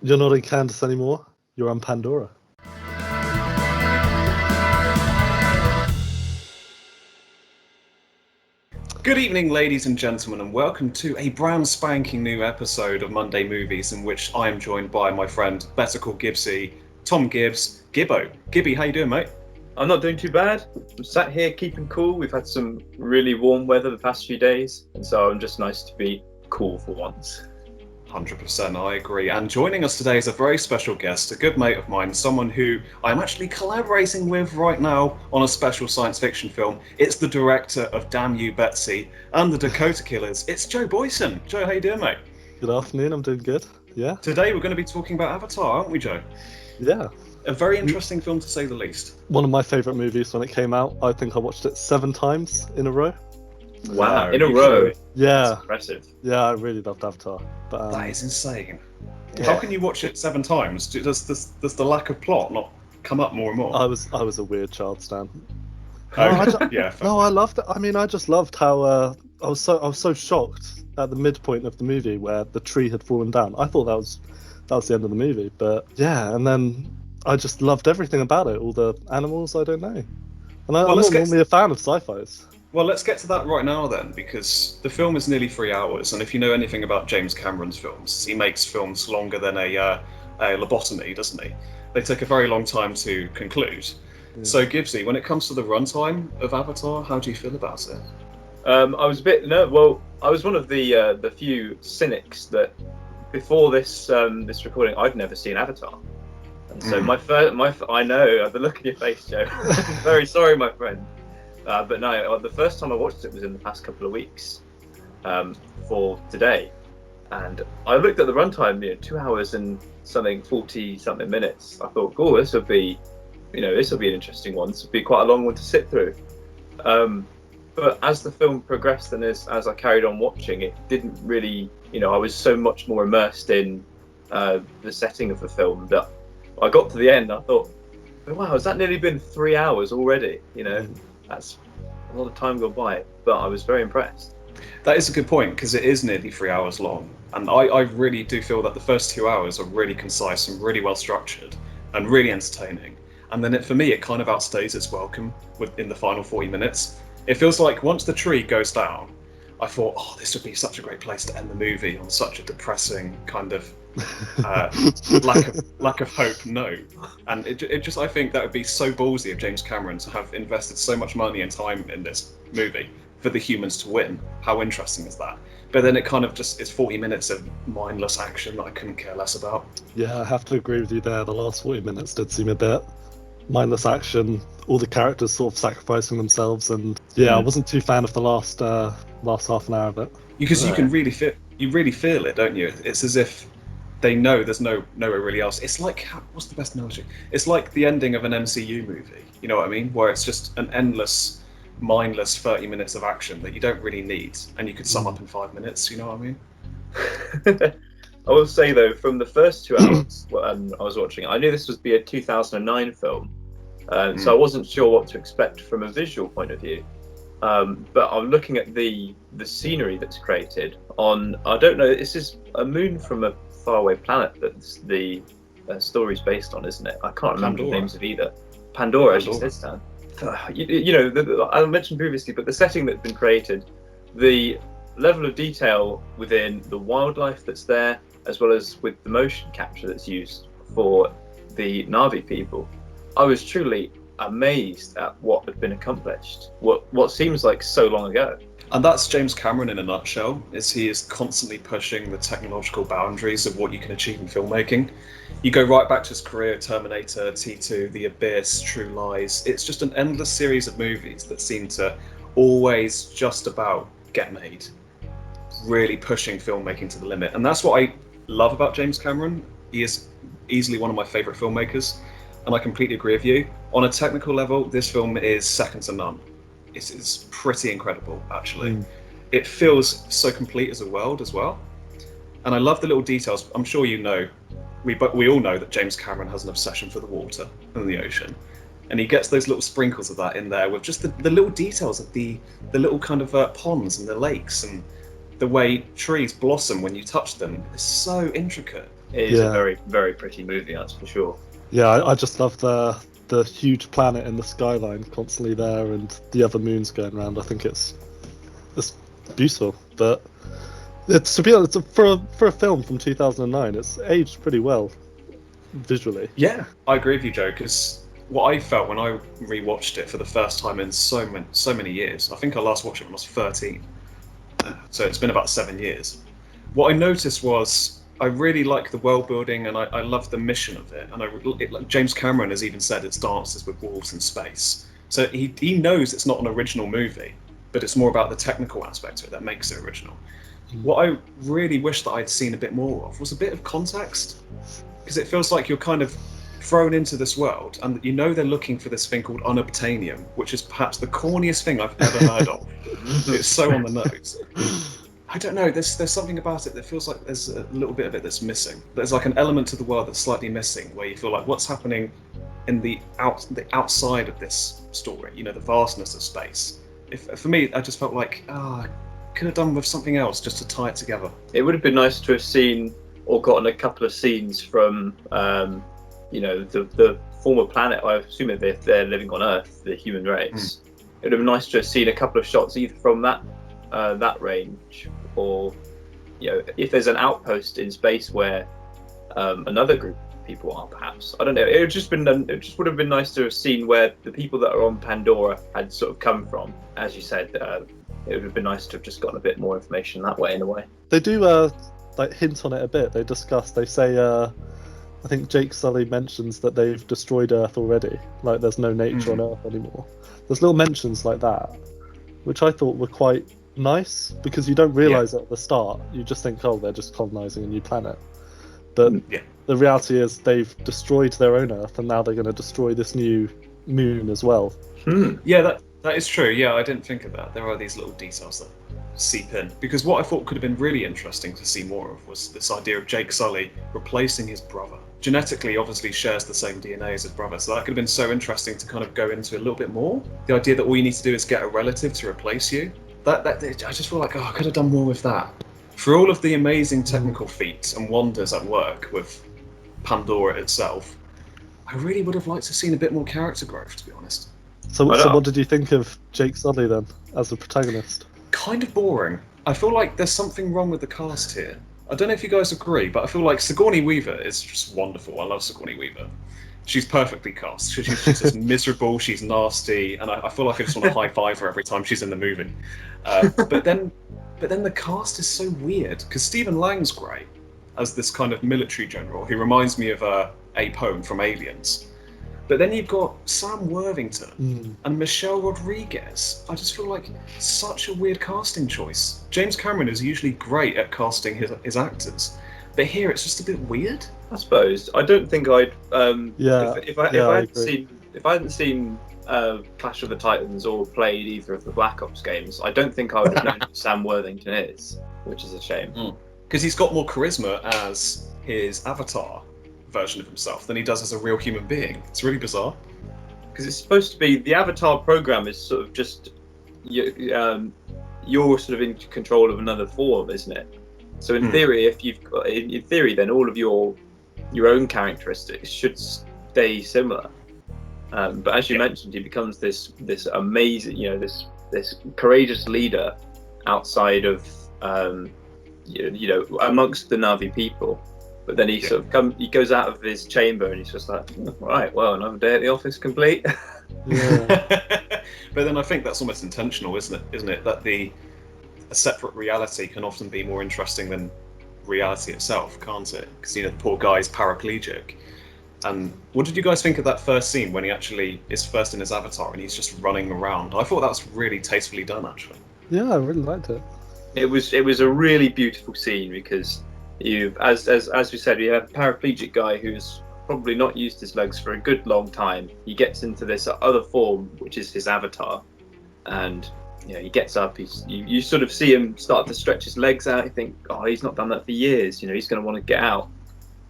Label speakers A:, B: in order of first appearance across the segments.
A: You're not in Kansas anymore. You're on Pandora.
B: Good evening, ladies and gentlemen, and welcome to a brand spanking new episode of Monday Movies, in which I am joined by my friend, better called Gibbsy, Tom Gibbs, Gibbo. Gibby, how you doing, mate?
C: I'm not doing too bad. I'm sat here keeping cool. We've had some really warm weather the past few days, and so I'm just nice to be cool for once.
B: 100%, I agree. And joining us today is a very special guest, a good mate of mine, someone who I'm actually collaborating with right now on a special science fiction film. It's the director of Damn You, Betsy and the Dakota Killers. It's Joe Boyson. Joe, how you doing, mate?
A: Good afternoon. I'm doing good. Yeah.
B: Today we're going to be talking about Avatar, aren't we, Joe?
A: Yeah.
B: A very interesting film, to say the least.
A: One of my favourite movies when it came out. I think I watched it 7 times in a row.
C: Wow, in a row.
A: Yeah.
C: That's impressive.
A: Yeah, I really loved Avatar. But,
B: That is insane.
A: yeah.
B: How can you watch it 7 times? Does the lack of plot not come up more and more?
A: I was a weird child, Stan.
B: Yeah. fair.
A: No, I loved it. I mean, I just loved how I was so shocked at the midpoint of the movie where the tree had fallen down. I thought that was the end of the movie, but yeah, and then I just loved everything about it. All the animals, I don't know. And I'm not normally a fan of sci-fis.
B: Well, let's get to that right now then, because the film is nearly 3 hours, and if you know anything about James Cameron's films, he makes films longer than a lobotomy, doesn't he? They take a very long time to conclude.
A: Yeah.
B: So, Gibbsy, when it comes to the runtime of Avatar, how do you feel about it?
C: I was a bit I was one of the few cynics that before this recording I'd never seen Avatar, and so I know the look in your face, Joe. Very sorry, my friend. But no, the first time I watched it was in the past couple of weeks for today, and I looked at the runtime, 2 hours and 40 something minutes. I thought, oh, this will be an interesting one. This would be quite a long one to sit through. But as the film progressed and as I carried on watching, it didn't really, I was so much more immersed in the setting of the film that I got to the end. I thought, wow, has that nearly been 3 hours already? That's a lot of time gone by, but I was very impressed.
B: That is a good point, because it is nearly 3 hours long, and I really do feel that the first 2 hours are really concise and really well structured and really entertaining, and then for me it kind of outstays its welcome in the final 40 minutes. It feels like once the tree goes down, I thought, oh, this would be such a great place to end the movie on such a depressing kind of lack of hope note. And it just, I think that would be so ballsy of James Cameron to have invested so much money and time in this movie for the humans to win. How interesting is that? But then it kind of just is 40 minutes of mindless action that I couldn't care less about.
A: Yeah, I have to agree with you there. The last 40 minutes did seem a bit mindless action. All the characters sort of sacrificing themselves, and I wasn't too fan of the last half an hour of it.
B: Because you can really feel it, don't you? It's as if they know there's nowhere really else. It's like, what's the best analogy? It's like the ending of an MCU movie. You know what I mean? Where it's just an endless, mindless 30 minutes of action that you don't really need, and you could sum up in 5 minutes. You know what I mean?
C: I will say though, from the first 2 hours I was watching, I knew this would be a 2009 film, so I wasn't sure what to expect from a visual point of view. But I'm looking at the scenery that's created on, I don't know, this is a moon from a faraway planet that the story's based on, isn't it? I can't remember the names of either. Pandora, as you said, Stan. I mentioned previously, but the setting that's been created, the level of detail within the wildlife that's there, as well as with the motion capture that's used for the Na'vi people, I was truly amazed at what had been accomplished. What seems like so long ago.
B: And that's James Cameron in a nutshell. He is constantly pushing the technological boundaries of what you can achieve in filmmaking. You go right back to his career, Terminator, T2, The Abyss, True Lies. It's just an endless series of movies that seem to always just about get made, really pushing filmmaking to the limit. And that's what I love about James Cameron. He is easily one of my favourite filmmakers, and I completely agree with you. On a technical level, this film is second to none. It's pretty incredible, actually. It feels so complete as a world as well. And I love the little details. I'm sure you know, we all know that James Cameron has an obsession for the water and the ocean. And he gets those little sprinkles of that in there with just the little details of the little kind of ponds and the lakes and the way trees blossom when you touch them is so intricate.
C: It is a very, very pretty movie, that's for sure.
A: Yeah, I just love the huge planet in the skyline constantly there, and the other moons going around. I think it's beautiful, but it's, to be honest, for a film from 2009, it's aged pretty well visually.
B: Yeah, I agree with you, Joe, because what I felt when I rewatched it for the first time in so many years, I think I last watched it when I was 13, so it's been about 7 years. What I noticed was I really like the world building, and I love the mission of it. And like James Cameron has even said it's Dances with Wolves in space. So he knows it's not an original movie, but it's more about the technical aspect of it that makes it original. What I really wish that I'd seen a bit more of was a bit of context, because it feels like you're kind of thrown into this world, and you know they're looking for this thing called unobtainium, which is perhaps the corniest thing I've ever heard of. It's so on the nose. I don't know, there's something about it that feels like there's a little bit of it that's missing. There's like an element to the world that's slightly missing, where you feel like what's happening in the outside of this story, you know, the vastness of space. For me, I just felt like, could have done with something else just to tie it together. It
C: would have been nice to have seen or gotten a couple of scenes from, the former planet. I assume if they're living on Earth, the human race. It would have been nice to have seen a couple of shots either from that range, or if there's an outpost in space where another group of people are, perhaps. I don't know. It would have been nice to have seen where the people that are on Pandora had sort of come from. As you said, it would have been nice to have just gotten a bit more information that way, in a way.
A: They do hint on it a bit. They discuss. They say, I think Jake Sully mentions that they've destroyed Earth already. Like there's no nature on Earth anymore. There's little mentions like that, which I thought were quite nice, because you don't realise it at the start. You just think, oh, they're just colonising a new planet. But the reality is they've destroyed their own Earth, and now they're going to destroy this new moon as well.
B: Yeah, that is true. Yeah, I didn't think of that. There are these little details that seep in. Because what I thought could have been really interesting to see more of was this idea of Jake Sully replacing his brother. Genetically, obviously shares the same DNA as his brother, so that could have been so interesting to kind of go into a little bit more. The idea that all you need to do is get a relative to replace you. I just feel like, I could have done more with that. For all of the amazing technical feats and wonders at work with Pandora itself, I really would have liked to have seen a bit more character growth, to be honest.
A: So what did you think of Jake Sully then, as a protagonist?
B: Kind of boring. I feel like there's something wrong with the cast here. I don't know if you guys agree, but I feel like Sigourney Weaver is just wonderful. I love Sigourney Weaver. She's perfectly cast. She's just miserable, she's nasty, and I feel like I just want to high-five her every time she's in the movie. But then the cast is so weird, because Stephen Lang's great as this kind of military general who reminds me of Abe Home from Aliens. But then you've got Sam Worthington and Michelle Rodriguez. I just feel like such a weird casting choice. James Cameron is usually great at casting his actors, but here it's just a bit weird.
C: I suppose. I don't think I'd. If I hadn't seen Clash of the Titans or played either of the Black Ops games, I don't think I would have known who Sam Worthington is, which is a shame.
B: Because he's got more charisma as his avatar version of himself than he does as a real human being. It's really bizarre.
C: Because it's supposed to be, the avatar program is sort of just you're sort of in control of another form, isn't it? So in theory, if you've got, in theory, then all of your own characteristics should stay similar. But as you mentioned, he becomes this amazing, this courageous leader outside of amongst the Na'vi people. But then he he goes out of his chamber and he's just like, right, well, another day at the office complete.
B: But then I think that's almost intentional, isn't it? That a separate reality can often be more interesting than reality itself, can't it? Because the poor guy's paraplegic. And what did you guys think of that first scene when he actually is first in his avatar and he's just running around? I thought that was really tastefully done, actually.
A: Yeah, I really liked it.
C: It was a really beautiful scene, because as we said, you have a paraplegic guy who's probably not used his legs for a good long time. He gets into this other form, which is his avatar, and he gets up. You sort of see him start to stretch his legs out. You think, oh, he's not done that for years. He's going to want to get out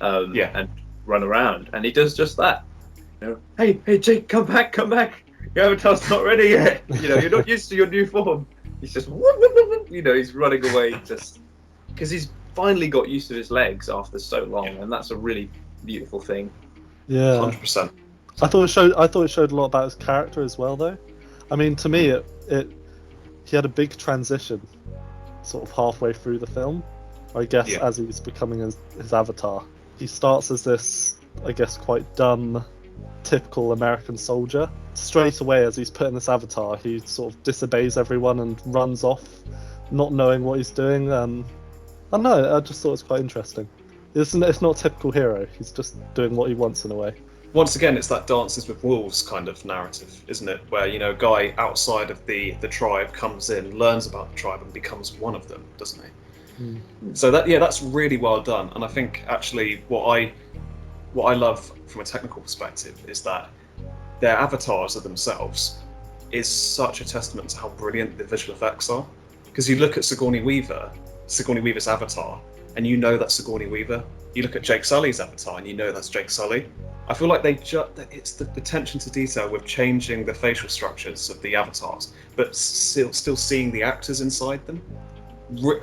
C: and run around, and he does just that. Hey Jake, come back! Your avatar's not ready yet. You're not used to your new form. he's just he's running away just because he's finally got used to his legs after so long, and that's a really beautiful thing.
A: Yeah,
B: 100%.
A: I thought it showed a lot about his character as well, though. I mean, to me, he had a big transition, sort of halfway through the film. I guess as he's becoming his avatar, he starts as this, I guess, quite dumb, typical American soldier. Straight away, as he's put in this avatar, he sort of disobeys everyone and runs off, not knowing what he's doing. I don't know. I just thought it was quite interesting. It's not a typical hero. He's just doing what he wants in a way.
B: Once again, it's that Dances with Wolves kind of narrative, isn't it? Where, a guy outside of the tribe comes in, learns about the tribe, and becomes one of them, doesn't he?
A: Mm.
B: So that's really well done. And I think actually what I love from a technical perspective is that their avatars of themselves is such a testament to how brilliant the visual effects are. Because you look at Sigourney Weaver's avatar, and that's Sigourney Weaver. You look at Jake Sully's avatar, and that's Jake Sully. I feel like it's the attention to detail with changing the facial structures of the avatars, but still seeing the actors inside them.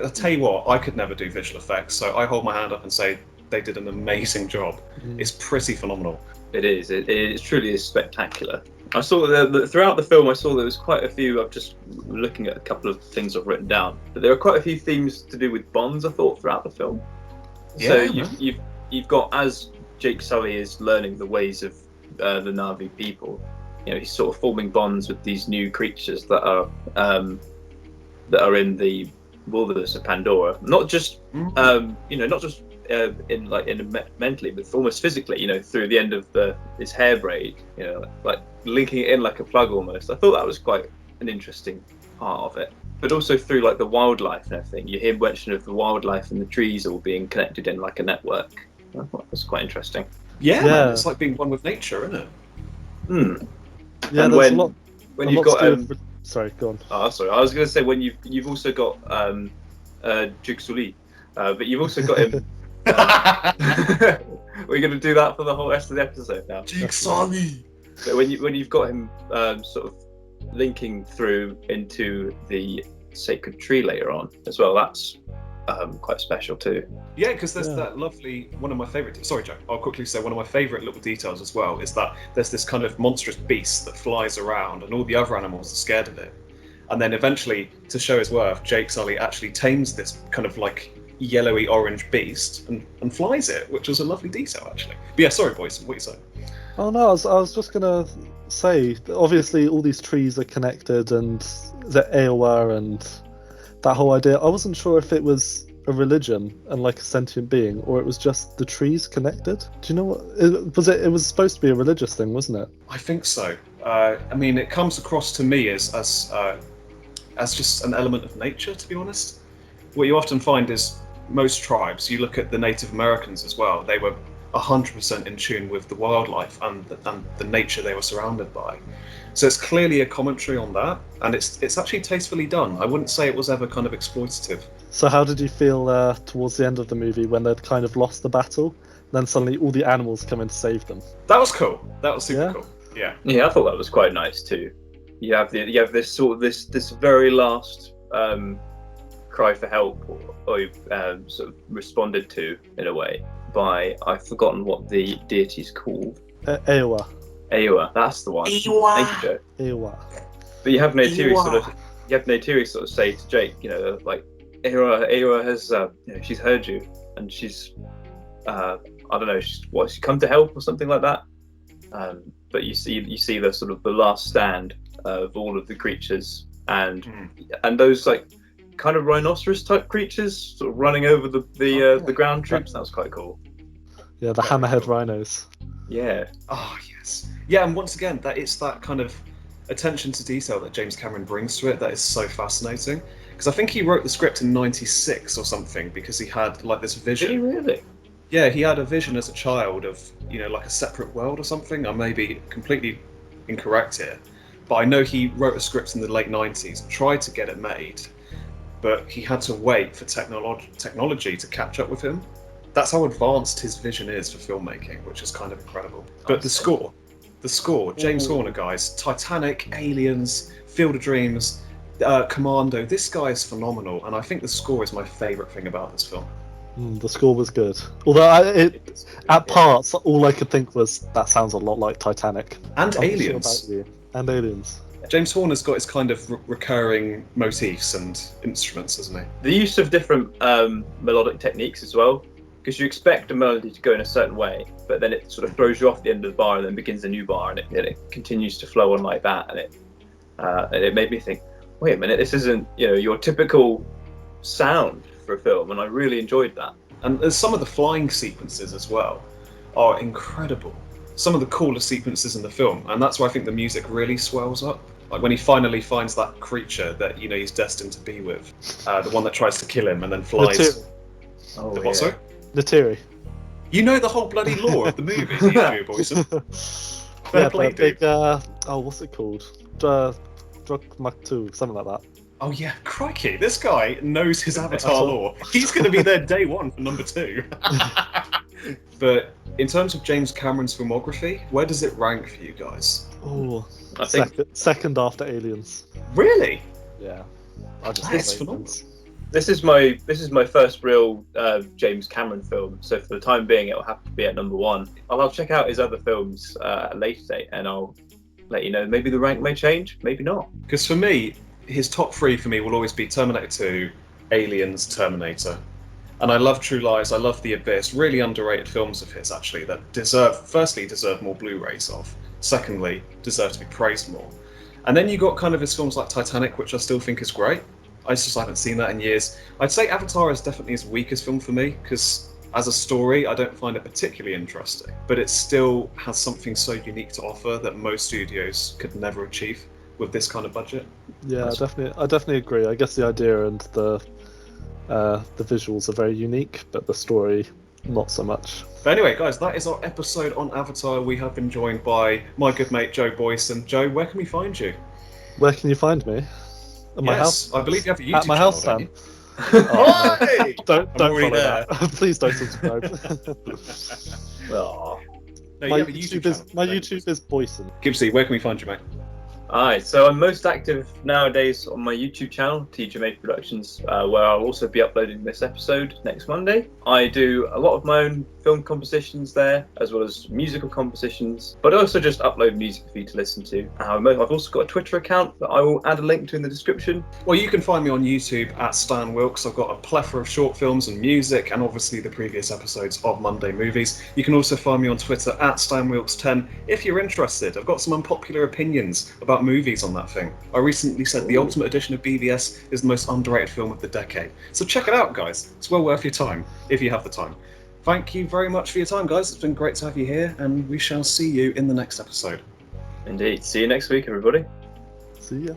B: I tell you what, I could never do visual effects, so I hold my hand up and say they did an amazing job. It's pretty phenomenal.
C: It is. It truly is spectacular. I saw that throughout the film. I saw there was quite a few. I'm just looking at a couple of things I've written down, but there are quite a few themes to do with bonds. I thought throughout the film. So you've got, as Jake Sully is learning the ways of the Na'vi people, he's sort of forming bonds with these new creatures that are in the wilderness of Pandora. Not just not just mentally, but almost physically. Through the end of his hair braid, like linking it in like a plug almost. I thought that was quite an interesting part of it. But also through like the wildlife and everything, you hear mention of the wildlife and the trees all being connected in like a network. I thought that was quite interesting.
B: Yeah. Man, it's like being one with nature, isn't it?
A: Yeah,
C: and
A: there's a lot.
C: When you've got
A: sorry, go on.
C: Oh, sorry. I was going to say when you've also got Jake Sully, but you've also got him. We're going to do that for the whole rest of the episode now.
B: Jake Sully.
C: But when you've got him sort of linking through into the sacred tree later on as well, that's quite special too.
B: Yeah, because there's that lovely, one of my favourite, sorry Jack, I'll quickly say one of my favourite little details as well is that there's this kind of monstrous beast that flies around and all the other animals are scared of it. And then eventually, to show his worth, Jake Sully actually tames this kind of like yellowy orange beast and flies it, which was a lovely detail actually. But yeah, sorry Boyson, what are you saying?
A: Oh no, I was just gonna say, obviously all these trees are connected and the Aowa and that whole idea. I wasn't sure if it was a religion and like a sentient being, or it was just the trees connected. Do you know what it was? It was supposed to be a religious thing, wasn't it?
B: I think so. I mean, it comes across to me as just an element of nature, to be honest. What you often find is most tribes, you look at the Native Americans as well, they were 100% in tune with the wildlife and the nature they were surrounded by. So it's clearly a commentary on that, and it's actually tastefully done. I wouldn't say it was ever kind of exploitative.
A: So how did you feel towards the end of the movie when they'd kind of lost the battle, then suddenly all the animals come in to save them?
B: That was cool. That was super cool. Yeah.
C: Yeah, I thought that was quite nice too. You have this sort of this very last cry for help, or sort of responded to in a way by, I've forgotten what the deity's called.
A: Aowa.
C: Aowa, that's the one.
B: Aowa.
C: Thank you, Joe.
A: Aowa.
C: But you have Neytiri sort of say to Jake, like Aowa has, she's heard you, and she's, I don't know, she's come to help or something like that. But you see the sort of the last stand of all of the creatures, and those like kind of rhinoceros type creatures sort of running over the ground troops. That was quite cool.
A: Yeah, the hammerhead rhinos.
C: Yeah.
B: Oh yes. Yeah, and once again, it's that kind of attention to detail that James Cameron brings to it that is so fascinating. Because I think he wrote the script in '96 or something because he had like this vision.
C: Did he really?
B: Yeah, he had a vision as a child of, like a separate world or something. I may be completely incorrect here, but I know he wrote a script in the late '90s and tried to get it made, but he had to wait for technology to catch up with him. That's how advanced his vision is for filmmaking, which is kind of incredible. But the score, James Horner, guys, Titanic, Aliens, Field of Dreams, Commando. This guy is phenomenal, and I think the score is my favourite thing about this film.
A: The score was good. Although at parts, all I could think was that sounds a lot like Titanic.
B: And
A: I'm not sure
B: Aliens.
A: about you. And Aliens.
B: James Horner's got his kind of recurring motifs and instruments, hasn't he?
C: The use of different melodic techniques as well, because you expect a melody to go in a certain way, but then it sort of throws you off the end of the bar and then begins a new bar, and it continues to flow on like that, and it made me think, wait a minute, this isn't your typical sound for a film, and I really enjoyed that.
B: And there's some of the flying sequences as well are incredible. Some of the coolest sequences in the film, and that's where I think the music really swells up. Like when he finally finds that creature that he's destined to be with, the one that tries to kill him and then flies.
C: Oh,
B: What, sorry?
A: Nateri.
B: You know the whole bloody lore of the movie, do you, Joe Boyson? Fair play,
A: big,
B: dude.
A: what's it called? Drug Mach 2, something like that.
B: Oh yeah, crikey! This guy knows his Avatar lore. He's going to be there day one for number 2. But in terms of James Cameron's filmography, where does it rank for you guys?
A: Oh,
C: I think
A: second after Aliens.
B: Really?
A: Yeah, I just
B: That's
A: love
B: phenomenal.
A: Aliens.
C: this is my first real James Cameron film, so for the time being it'll have to be at number 1. I'll check out his other films at a later date, and I'll let you know. Maybe the rank may change, maybe not.
B: Because for me, his top 3 for me will always be Terminator 2, Aliens, Terminator. And I love True Lies, I love The Abyss, really underrated films of his actually that firstly deserve more Blu-rays of, secondly deserve to be praised more. And then you got kind of his films like Titanic, which I still think is great. I just haven't seen that in years. I'd say Avatar is definitely his weakest film for me, because as a story I don't find it particularly interesting, but it still has something so unique to offer that most studios could never achieve with this kind of budget.
A: Yeah, I definitely agree. I guess the idea and the visuals are very unique, but the story not so much.
B: But anyway, guys, that is our episode on Avatar. We have been joined by my good mate Joe Boyson. Joe, where can we find you?
A: Where can you find me? At my house.
B: I believe you have a YouTube
A: At my
B: channel,
A: house,
B: don't
A: Sam.
B: you?
A: Oh, no.
B: Hey!
A: Don't
B: I'm already
A: follow
B: there.
A: that. Please don't subscribe.
C: Oh.
B: No, you
A: my
B: have a
A: YouTube
B: channel, don't you?
A: YouTube is Boyson.
B: Gibbsy, where can we find you, mate?
C: Alright, so I'm most active nowadays on my YouTube channel, TGMA Productions, where I'll also be uploading this episode next Monday. I do a lot of my own film compositions there, as well as musical compositions, but I also just upload music for you to listen to. I've also got a Twitter account that I will add a link to in the description.
B: Well, you can find me on YouTube at Stand Wilks. I've got a plethora of short films and music, and obviously the previous episodes of Monday Movies. You can also find me on Twitter at StanWilks10 if you're interested. I've got some unpopular opinions about movies on that thing. I recently said the Ultimate Edition of BVS is the most underrated film of the decade. So check it out, guys. It's well worth your time, if you have the time. Thank you very much for your time, guys. It's been great to have you here, and we shall see you in the next episode.
C: Indeed. See you next week, everybody.
A: See ya.